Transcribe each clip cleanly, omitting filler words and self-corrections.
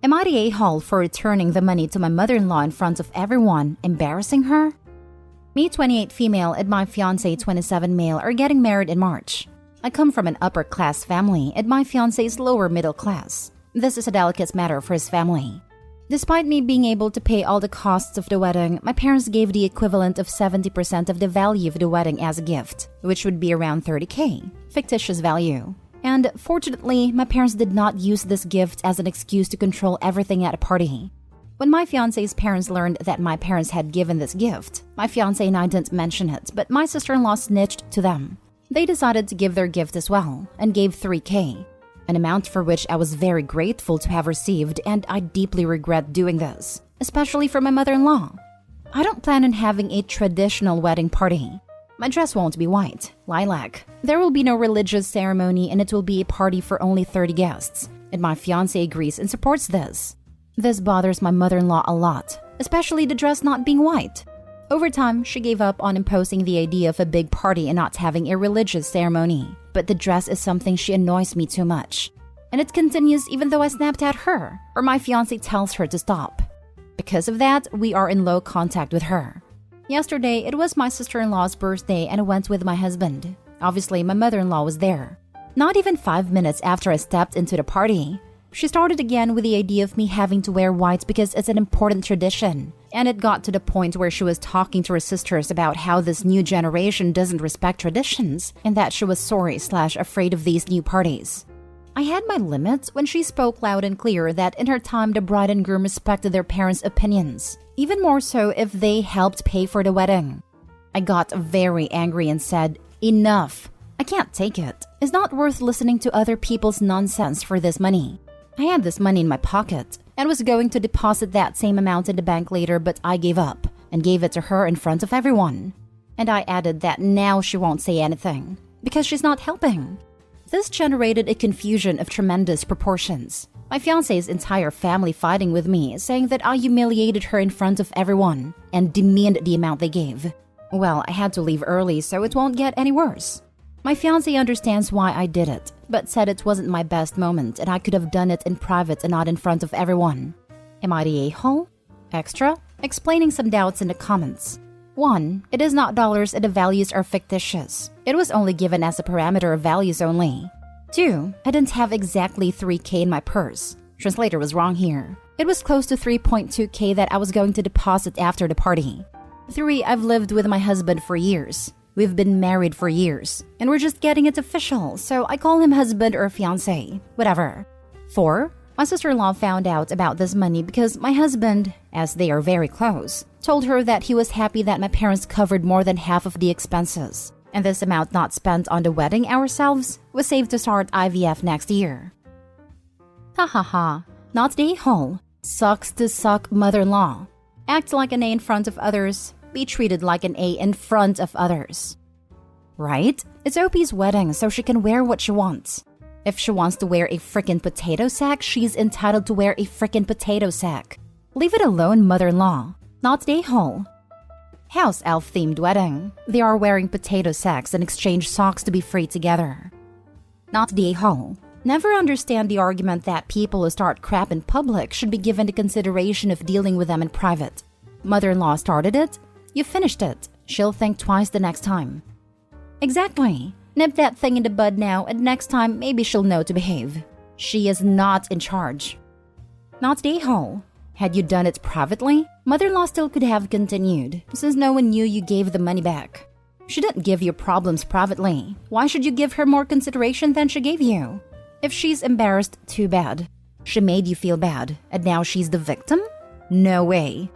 Am I the a-hole for returning the money to my mother-in-law in front of everyone, embarrassing her? Me, 28 female, and my fiancé, 27 male, are getting married in March. I come from an upper-class family, and my fiancé is lower middle class. This is a delicate matter for his family. Despite me being able to pay all the costs of the wedding, my parents gave the equivalent of 70% of the value of the wedding as a gift, which would be around 30K, fictitious value. And fortunately, my parents did not use this gift as an excuse to control everything at a party. When my fiancé's parents learned that my parents had given this gift, my fiancé and I didn't mention it, but my sister-in-law snitched to them. They decided to give their gift as well, and gave 3K, an amount for which I was very grateful to have received, and I deeply regret doing this, especially for my mother-in-law. I don't plan on having a traditional wedding party. My dress won't be white, lilac. There will be no religious ceremony, and it will be a party for only 30 guests, and my fiancé agrees and supports this. This bothers my mother-in-law a lot, especially the dress not being white. Over time, she gave up on imposing the idea of a big party and not having a religious ceremony. But the dress is something she annoys me too much. And it continues even though I snapped at her, or my fiancé tells her to stop. Because of that, we are in low contact with her. Yesterday, it was my sister-in-law's birthday and I went with my husband. Obviously, my mother-in-law was there. Not even 5 minutes after I stepped into the party, she started again with the idea of me having to wear white because it's an important tradition. And it got to the point where she was talking to her sisters about how this new generation doesn't respect traditions and that she was sorry/afraid of these new parties. I had my limits when she spoke loud and clear that in her time the bride and groom respected their parents' opinions, even more so if they helped pay for the wedding. I got very angry and said, "Enough. I can't take it. It's not worth listening to other people's nonsense for this money." I had this money in my pocket and was going to deposit that same amount in the bank later, but I gave up and gave it to her in front of everyone. And I added that now she won't say anything because she's not helping. This generated a confusion of tremendous proportions. My fiancé's entire family fighting with me, saying that I humiliated her in front of everyone and demeaned the amount they gave. Well, I had to leave early so it won't get any worse. My fiancé understands why I did it, but said it wasn't my best moment and I could have done it in private and not in front of everyone. Am I the a-hole? Extra? Explaining some doubts in the comments. 1. It is not dollars and the values are fictitious. It was only given as a parameter of values only. 2. I didn't have exactly 3K in my purse. Translator was wrong here. It was close to 3.2K that I was going to deposit after the party. 3. I've lived with my husband for years. We've been married for years, and we're just getting it official, so I call him husband or fiancé, whatever. 4. My sister-in-law found out about this money because my husband, as they are very close, told her that he was happy that my parents covered more than half of the expenses, and this amount not spent on the wedding ourselves was saved to start IVF next year. Ha ha ha, not the a-hole. Sucks to suck mother-in-law. Act like an A in front of others. Be treated like an A in front of others. Right? It's OP's wedding, so she can wear what she wants. If she wants to wear a frickin' potato sack, she's entitled to wear a frickin' potato sack. Leave it alone, mother-in-law. Not the a-hole. House elf-themed wedding. They are wearing potato sacks and exchange socks to be free together. Not the a-hole. Never understand the argument that people who start crap in public should be given the consideration of dealing with them in private. Mother-in-law started it. You finished it. She'll think twice the next time. Exactly. Nip that thing in the bud now, and next time maybe she'll know to behave. She is not in charge. Not the a-hole. Had you done it privately, mother-in-law still could have continued, since no one knew you gave the money back. She didn't give you problems privately. Why should you give her more consideration than she gave you? If she's embarrassed, too bad. She made you feel bad, and now she's the victim? No way.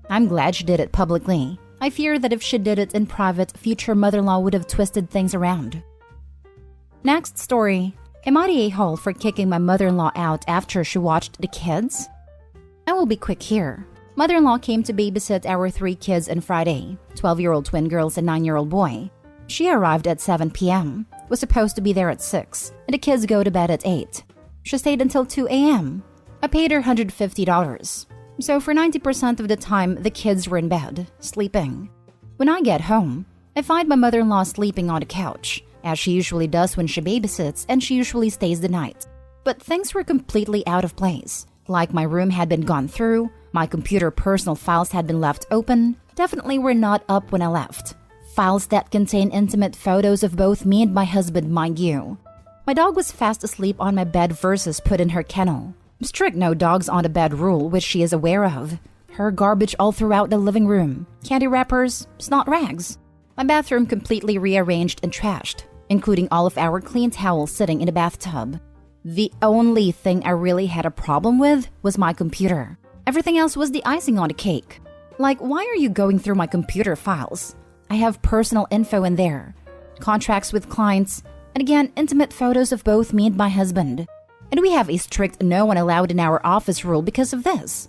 I'm glad she did it publicly. I fear that if she did it in private, future mother-in-law would have twisted things around. Next story. Am I the a-hole for kicking my mother-in-law out after she watched the kids? I will be quick here. Mother-in-law came to babysit our 3 kids on Friday, 12-year-old twin girls and 9-year-old boy. She arrived at 7 p.m., was supposed to be there at 6, and the kids go to bed at 8. She stayed until 2 a.m. I paid her $150. So for 90% of the time, the kids were in bed, sleeping. When I get home, I find my mother-in-law sleeping on the couch, as she usually does when she babysits, and she usually stays the night. But things were completely out of place, Like my room had been gone through, my computer personal files had been left open, definitely were not up when I left. Files that contain intimate photos of both me and my husband, mind you. My dog was fast asleep on my bed versus put in her kennel. Strict no dogs on the bed rule, which she is aware of. Her garbage all throughout the living room. Candy wrappers, snot rags. My bathroom completely rearranged and trashed, including all of our clean towels sitting in the bathtub. The only thing I really had a problem with was my computer. Everything else was the icing on the cake. Like, why are you going through my computer files? I have personal info in there, contracts with clients, and again, intimate photos of both me and my husband. And we have a strict no one allowed in our office rule because of this.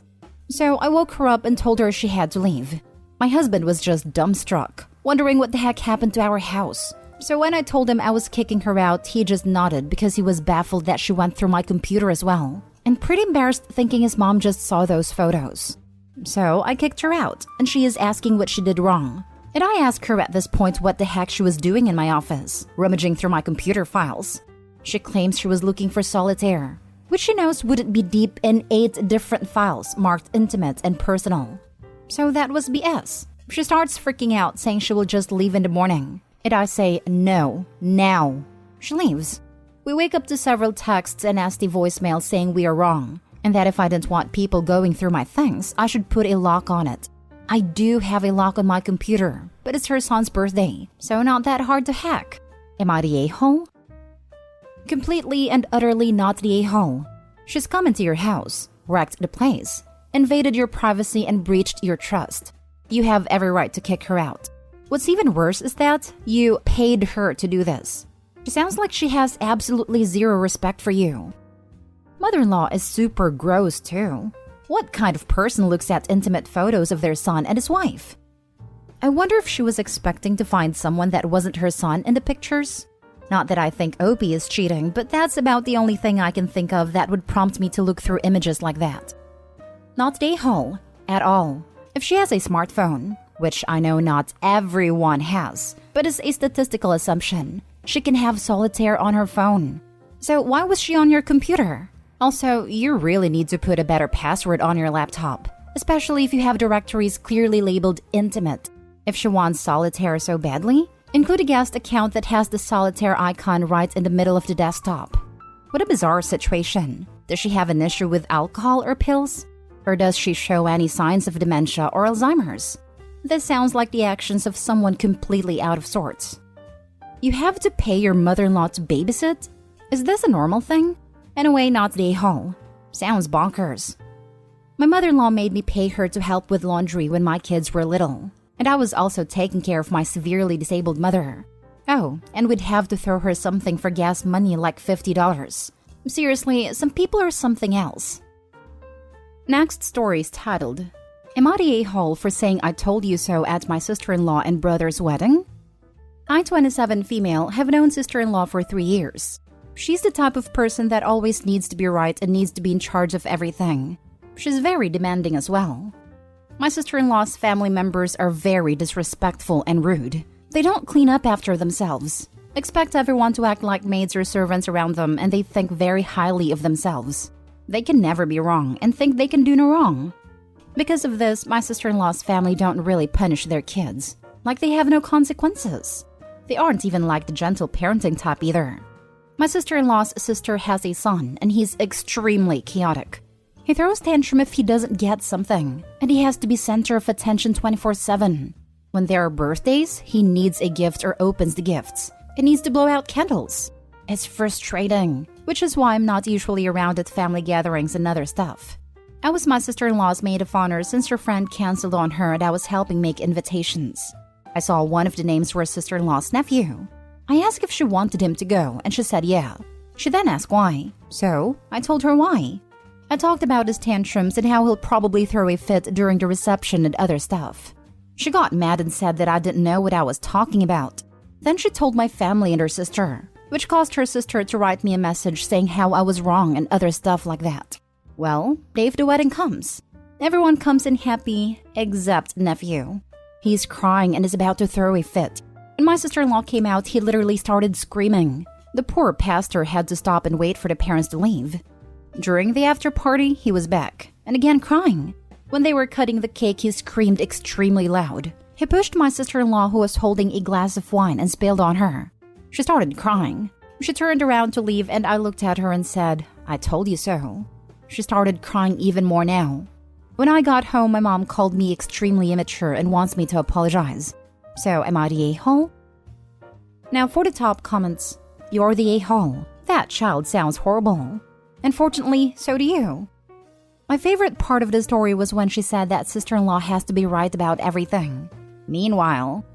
So I woke her up and told her she had to leave. My husband was just dumbstruck, wondering what the heck happened to our house. So when I told him I was kicking her out, he just nodded because he was baffled that she went through my computer as well, and pretty embarrassed thinking his mom just saw those photos. So I kicked her out, and she is asking what she did wrong. And I asked her at this point what the heck she was doing in my office, rummaging through my computer files. She claims she was looking for solitaire, which she knows wouldn't be deep in 8 different files marked intimate and personal. So that was BS. She starts freaking out, saying she will just leave in the morning. And I say, no, now. She leaves. We wake up to several texts and nasty voicemail saying we are wrong, and that if I didn't want people going through my things, I should put a lock on it. I do have a lock on my computer, but it's her son's birthday, so not that hard to hack. Am I the a-hole? Completely and utterly not the a-hole. She's come into your house, wrecked the place, invaded your privacy and breached your trust. You have every right to kick her out. What's even worse is that you paid her to do this. She sounds like she has absolutely zero respect for you. Mother-in-law is super gross too. What kind of person looks at intimate photos of their son and his wife? I wonder if she was expecting to find someone that wasn't her son in the pictures. Not that I think Opie is cheating, but that's about the only thing I can think of that would prompt me to look through images like that. Not a hole at all. If she has a smartphone, which I know not everyone has, but is a statistical assumption, she can have solitaire on her phone. So why was she on your computer? Also, you really need to put a better password on your laptop, especially if you have directories clearly labeled intimate. If she wants solitaire so badly, include a guest account that has the solitaire icon right in the middle of the desktop. What a bizarre situation. Does she have an issue with alcohol or pills? Or does she show any signs of dementia or Alzheimer's? This sounds like the actions of someone completely out of sorts. You have to pay your mother-in-law to babysit? Is this a normal thing? Anyway, not the a-hole. Sounds bonkers. My mother-in-law made me pay her to help with laundry when my kids were little. And I was also taking care of my severely disabled mother. Oh, and we'd have to throw her something for gas money like $50. Seriously, some people are something else. Next story is titled, Am I the a-hole for saying I told you so at my sister-in-law and brother's wedding? I, 27 female, have known sister-in-law for 3 years. She's the type of person that always needs to be right and needs to be in charge of everything. She's very demanding as well. My sister-in-law's family members are very disrespectful and rude. They don't clean up after themselves, expect everyone to act like maids or servants around them, and they think very highly of themselves. They can never be wrong and think they can do no wrong. Because of this, my sister-in-law's family don't really punish their kids, like they have no consequences. They aren't even like the gentle parenting type either. My sister-in-law's sister has a son, and he's extremely chaotic. He throws tantrum if he doesn't get something, and he has to be center of attention 24/7. When there are birthdays, he needs a gift or opens the gifts. He needs to blow out candles. It's frustrating, which is why I'm not usually around at family gatherings and other stuff. I was my sister-in-law's maid of honor since her friend canceled on her and I was helping make invitations. I saw one of the names were sister-in-law's nephew. I asked if she wanted him to go, and she said yeah. She then asked why. So, I told her why. I talked about his tantrums and how he'll probably throw a fit during the reception and other stuff. She got mad and said that I didn't know what I was talking about. Then she told my family and her sister, which caused her sister to write me a message saying how I was wrong and other stuff like that. Well, day of the wedding comes. Everyone comes in happy, except nephew. He's crying and is about to throw a fit. When my sister-in-law came out, he literally started screaming. The poor pastor had to stop and wait for the parents to leave. During the after party, he was back, and again crying. When they were cutting the cake, he screamed extremely loud. He pushed my sister-in-law who was holding a glass of wine and spilled on her. She started crying. She turned around to leave and I looked at her and said, "I told you so." She started crying even more now. When I got home, my mom called me extremely immature and wants me to apologize. So, am I the a-hole? Now for the top comments. You're the a-hole. That child sounds horrible. Unfortunately, so do you. My favorite part of the story was when she said that sister-in-law has to be right about everything. Meanwhile,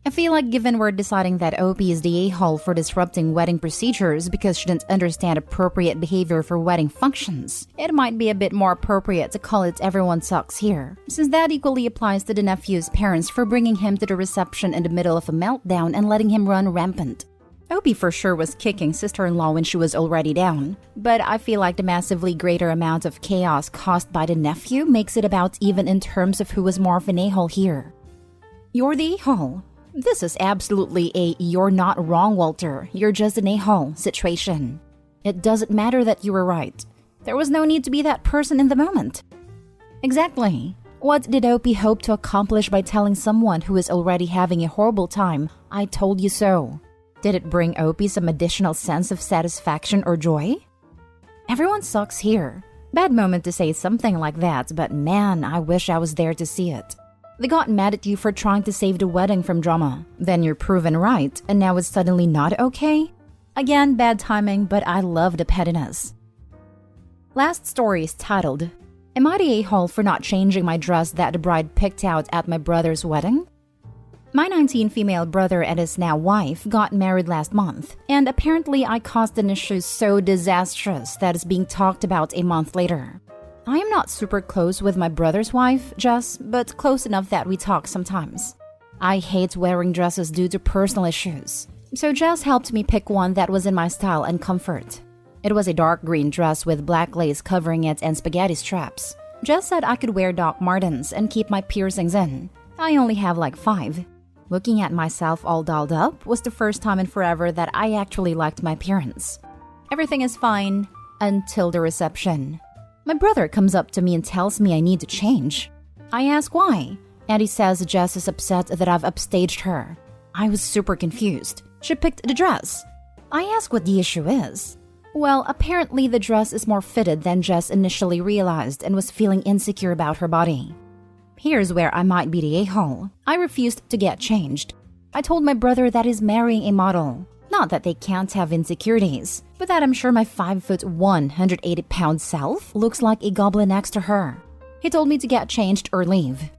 I feel like given we're deciding that OP is the a-hole for disrupting wedding procedures because she didn't understand appropriate behavior for wedding functions, it might be a bit more appropriate to call it everyone sucks here, since that equally applies to the nephew's parents for bringing him to the reception in the middle of a meltdown and letting him run rampant. OP for sure was kicking sister-in-law when she was already down, but I feel like the massively greater amount of chaos caused by the nephew makes it about even in terms of who was more of an a-hole here. You're the a-hole. This is absolutely a "you're not wrong, Walter, you're just an a-hole" situation. It doesn't matter that you were right. There was no need to be that person in the moment. Exactly. What did OP hope to accomplish by telling someone who is already having a horrible time, "I told you so"? Did it bring OP some additional sense of satisfaction or joy? Everyone sucks here. Bad moment to say something like that, but man, I wish I was there to see it. They got mad at you for trying to save the wedding from drama. Then you're proven right, and now it's suddenly not okay? Again, bad timing, but I love the pettiness. Last story is titled, "Am I the a-hole for not changing my dress that the bride picked out at my brother's wedding?" My 19 female brother and his now wife got married last month, and apparently I caused an issue so disastrous that it's being talked about a month later. I am not super close with my brother's wife, Jess, but close enough that we talk sometimes. I hate wearing dresses due to personal issues, so Jess helped me pick one that was in my style and comfort. It was a dark green dress with black lace covering it and spaghetti straps. Jess said I could wear Doc Martens and keep my piercings in. I only have like 5. Looking at myself all dolled up was the first time in forever that I actually liked my appearance. Everything is fine until the reception. My brother comes up to me and tells me I need to change. I ask why, and he says Jess is upset that I've upstaged her. I was super confused. She picked the dress. I ask what the issue is. Well, apparently the dress is more fitted than Jess initially realized and was feeling insecure about her body. Here's where I might be the a-hole. I refused to get changed. I told my brother that he's marrying a model. Not that they can't have insecurities, but that I'm sure my 5'1", 180-pound self looks like a goblin next to her. He told me to get changed or leave.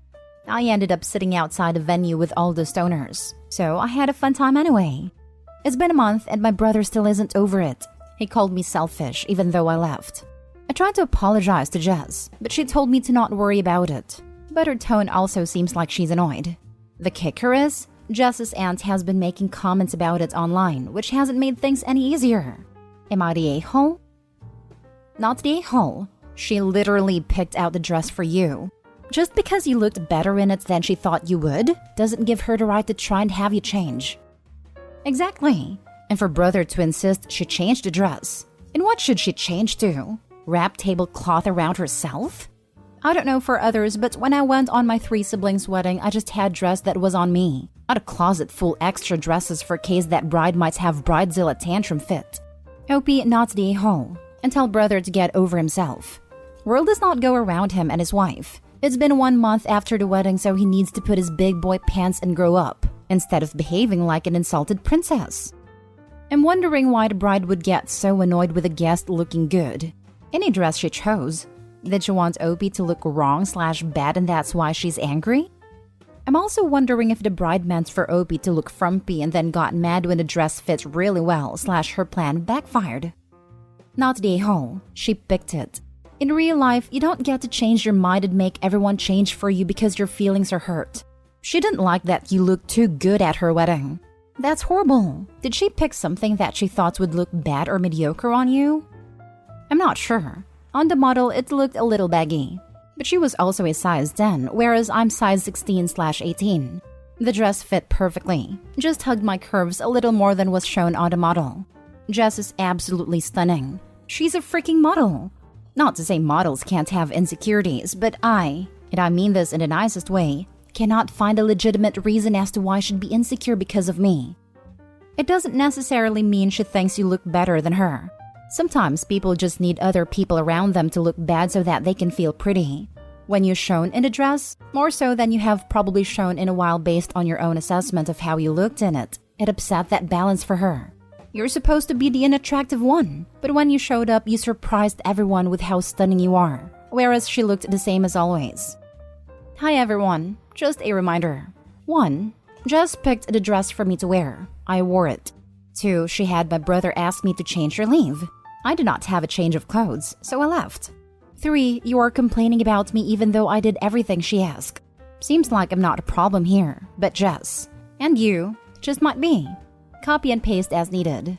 I ended up sitting outside the venue with all the stoners, so I had a fun time anyway. It's been a month and my brother still isn't over it. He called me selfish even though I left. I tried to apologize to Jess, but she told me to not worry about it. But her tone also seems like she's annoyed. The kicker is, Jess's aunt has been making comments about it online, which hasn't made things any easier. Am I the a-hole? Not the a-hole. She literally picked out the dress for you. Just because you looked better in it than she thought you would, doesn't give her the right to try and have you change. Exactly. And for brother to insist she changed the dress. And what should she change to? Wrap tablecloth around herself? I don't know for others, but when I went on my 3 siblings' wedding, I just had dress that was on me. Not a closet full extra dresses for case that bride might have bridezilla tantrum fit. OP not the a-hole, and tell brother to get over himself. World does not go around him and his wife. It's been 1 month after the wedding, so he needs to put his big boy pants and grow up, instead of behaving like an insulted princess. I'm wondering why the bride would get so annoyed with a guest looking good. Any dress she chose. Did she want OP to look wrong/bad and that's why she's angry? I'm also wondering if the bride meant for OP to look frumpy and then got mad when the dress fit really well/her plan backfired. Not the a-hole. She picked it. In real life, you don't get to change your mind and make everyone change for you because your feelings are hurt. She didn't like that you looked too good at her wedding. That's horrible. Did she pick something that she thought would look bad or mediocre on you? I'm not sure. On the model, it looked a little baggy. But she was also a size 10, whereas I'm size 16/18. The dress fit perfectly. Just hugged my curves a little more than was shown on the model. Jess is absolutely stunning. She's a freaking model. Not to say models can't have insecurities, but and I mean this in the nicest way, cannot find a legitimate reason as to why she'd be insecure because of me. It doesn't necessarily mean she thinks you look better than her. Sometimes people just need other people around them to look bad so that they can feel pretty. When you shone in a dress, more so than you have probably shown in a while based on your own assessment of how you looked in it, it upset that balance for her. You're supposed to be the unattractive one, but when you showed up, you surprised everyone with how stunning you are, whereas she looked the same as always. Hi everyone, just a reminder. 1. Jess picked the dress for me to wear. I wore it. 2. She had my brother ask me to change her leave. I did not have a change of clothes, so I left. 3. You are complaining about me even though I did everything she asked. Seems like I'm not a problem here, but Jess. And you just might be. Copy and paste as needed.